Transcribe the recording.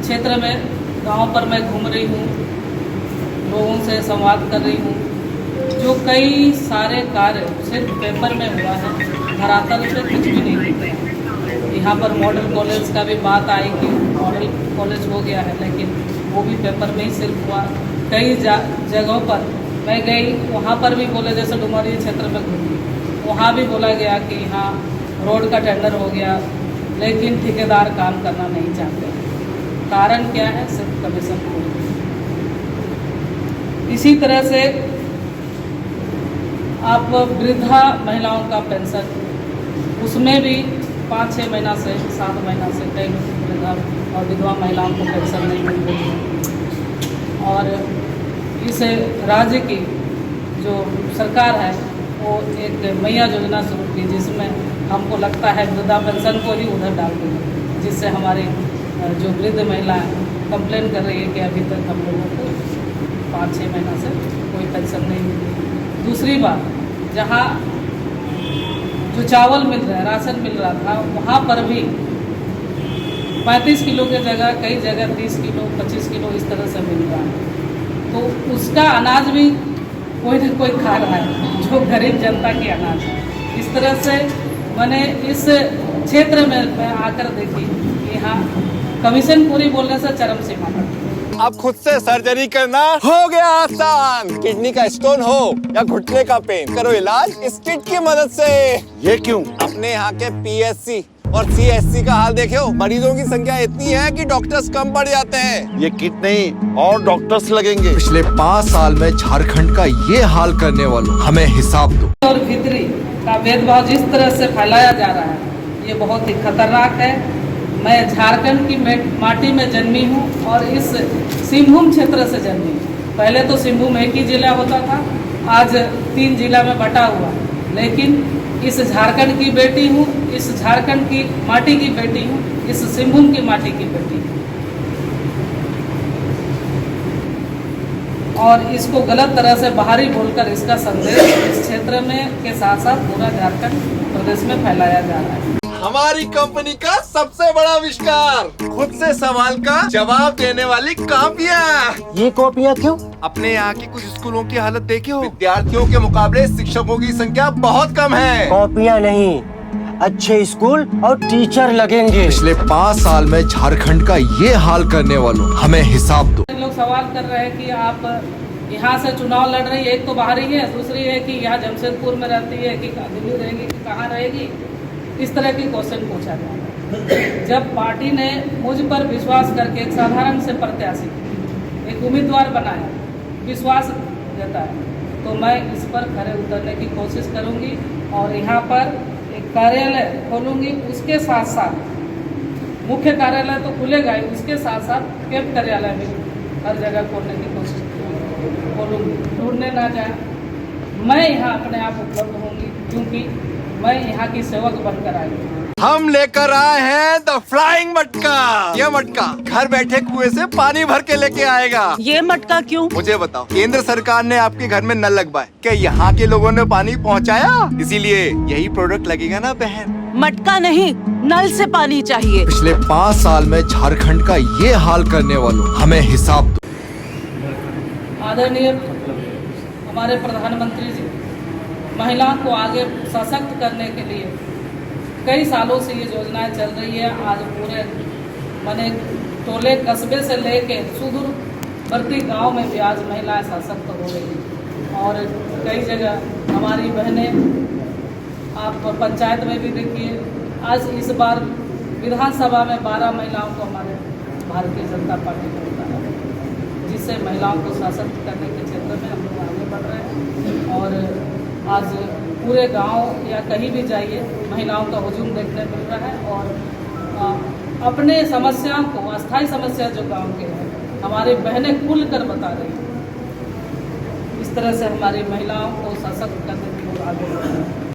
क्षेत्र में गांव पर मैं घूम रही हूँ, लोगों से संवाद कर रही हूँ। जो कई सारे कार्य सिर्फ पेपर में हुआ है, धरातल पे कुछ भी नहीं दिखते हैं। यहाँ पर मॉडल कॉलेज का भी बात आई कि मॉडल कॉलेज हो गया है, लेकिन वो भी पेपर में ही सिर्फ हुआ। कई जगहों पर मैं गई, वहाँ पर भी बोले, जैसे डुमरिया क्षेत्र में घूमी, वहाँ भी बोला गया कि यहाँ रोड का टेंडर हो गया, लेकिन ठेकेदार काम करना नहीं चाहते। कारण क्या है? सिर्फ कमीशन। इसी तरह से आप वृद्धा महिलाओं का पेंशन, उसमें भी 5-6 महीना से 7 महीना से कई वृद्धा और विधवा महिलाओं को पेंशन नहीं मिल रही है। और इस राज्य की जो सरकार है वो एक मैया योजना शुरू की, जिसमें हमको लगता है वृद्धा पेंशन को ही उधर डाल देंगे, जिससे हमारी जो वृद्ध महिला कंप्लेन कर रही है कि अभी तक हम लोगों को 5-6 महीना से कोई पेंशन नहीं मिल रही। दूसरी बात, जहाँ जो चावल मिल रहा है, राशन मिल रहा था, वहाँ पर भी 35 किलो की जगह कई जगह 30 किलो 25 किलो इस तरह से मिल रहा है। तो उसका अनाज भी कोई ना कोई खा रहा है, जो गरीब जनता की अनाज है। इस तरह से मैंने इस क्षेत्र में मैं आकर देखी कि यहाँ कमीशन पूरी बोलने से चरम सीमा तक। अब खुद से सर्जरी करना हो गया आसान। किडनी का स्टोन हो या घुटने का पेन, करो इलाज इस किट की मदद से। ये क्यों? अपने यहाँ के पीएससी और सीएससी का हाल देखो, मरीजों की संख्या इतनी है कि डॉक्टर्स कम पड़ जाते हैं। ये किट नहीं और डॉक्टर्स लगेंगे। पिछले 5 साल में झारखंड का ये हाल करने वालों, हमें हिसाब दो। और भीतरी का भेदभाव जिस तरह से फैलाया जा रहा है, ये बहुत ही खतरनाक है। मैं झारखंड की माटी में जन्मी हूँ और इस सिंहभूम क्षेत्र से जन्मी हूँ। पहले तो सिंहभूम एक ही जिला होता था, आज 3 जिला में बटा हुआ, लेकिन इस झारखंड की बेटी हूँ, इस झारखंड की माटी की बेटी हूँ, इस सिंहभूम की माटी की बेटी हूँ। और इसको गलत तरह से बाहरी बोलकर इसका संदेश इस क्षेत्र में के साथ साथ पूरा झारखंड प्रदेश में फैलाया जा रहा है। हमारी कंपनी का सबसे बड़ा आविष्कार, खुद से सवाल का जवाब देने वाली कॉपियाँ। ये कॉपियाँ क्यों? अपने यहाँ की कुछ स्कूलों की हालत देखे हो? विद्यार्थियों के मुकाबले शिक्षकों की संख्या बहुत कम है। कॉपियाँ नहीं, अच्छे स्कूल और टीचर लगेंगे। पिछले 5 साल में झारखंड का ये हाल करने वालों, हमें हिसाब दो। लोग सवाल कर रहे हैं कि आप यहाँ से चुनाव लड़ रही है, एक तो बाहरी है, दूसरी है कि यहाँ जमशेदपुर में रहती है कि दिल्ली रहेगी कि कहाँ रहेगी। इस तरह की क्वेश्चन पूछा गया। जब पार्टी ने मुझ पर विश्वास करके एक साधारण से प्रत्याशी, एक उम्मीदवार बनाया, विश्वास देता है, तो मैं इस पर खरे उतरने की कोशिश करूंगी और यहाँ पर एक कार्यालय खोलूंगी। उसके साथ साथ मुख्य कार्यालय तो खुलेगा ही, उसके साथ साथ कैंप कार्यालय भी हर जगह खोलने की कोशिश खोलूंगी। ढूंढने ना जाए, मैं यहाँ अपने आप उपलब्ध होंगी, क्योंकि मैं यहाँ की सेवक बनकर आई हूँ। हम लेकर आए हैं द फ्लाइंग मटका। ये मटका घर बैठे कुएं से पानी भर के लेके आएगा। ये मटका क्यों? मुझे बताओ, केंद्र सरकार ने आपके घर में नल लगवाए, क्या यहाँ के लोगों ने पानी पहुँचाया? इसीलिए यही प्रोडक्ट लगेगा ना बहन। मटका नहीं, नल से पानी चाहिए। पिछले 5 साल में झारखंड का ये हाल करने वालों, हमें हिसाब दो। आदरणीय हमारे प्रधानमंत्री जी महिलाओं को आगे सशक्त करने के लिए कई सालों से ये योजनाएं चल रही है। आज पूरे माने टोले कस्बे से लेके सुदूरवर्ती गांव में भी आज महिलाएं सशक्त हो रही हैं। और कई जगह हमारी बहनें, आप पंचायत में भी देखिए, आज इस बार विधानसभा में 12 महिलाओं को हमारे भारतीय जनता पार्टी ने उतारा, जिससे महिलाओं को सशक्त करने के क्षेत्र में हम लोग आगे बढ़ रहे हैं। और आज पूरे गांव या कहीं भी जाइए, महिलाओं का हुजूम देखने मिल रहा है। और अपने समस्याओं को, अस्थायी समस्या जो गांव के हैं, हमारी बहनें खुल कर बता रही हैं। इस तरह से हमारी महिलाओं को सशक्त करने की आगे बढ़ रहे हैं।